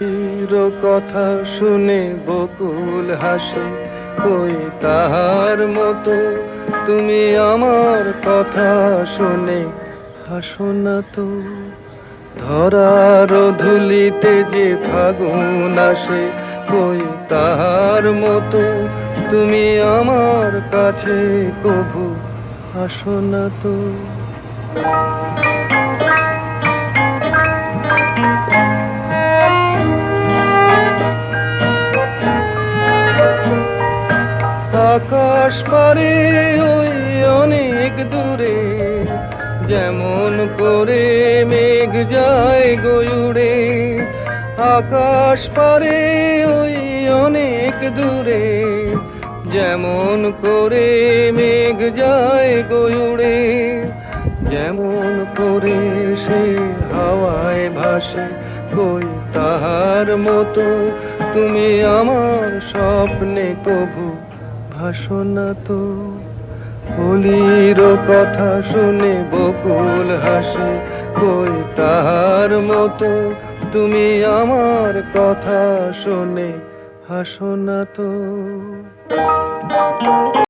তোর কথা শুনে বকুল হাসে, কই তাহার মতো তুমি আমার কথা শুনে হাসো না তো। ধরার ধুলিতে যে ফাগুন আসে, কই তাহার মতো তুমি আমার কাছে কভু আসো না তো। আকাশ পারে ওই অনেক দূরে, যেমন করে মেঘ যায় গয়ুড়ে। আকাশ পারে ওই অনেক দূরে, যেমন করে মেঘ যায় গয়ুড়ে। যেমন করে সে হাওয়ায় ভাসে, কই তাহার মতো তুমি আমার স্বপ্নে কভু ভাসো না তো। কলির কথা শুনে বকুল হাসে, কই তাহার মতো তুমি আমার কথা শুনে হাসো না তো।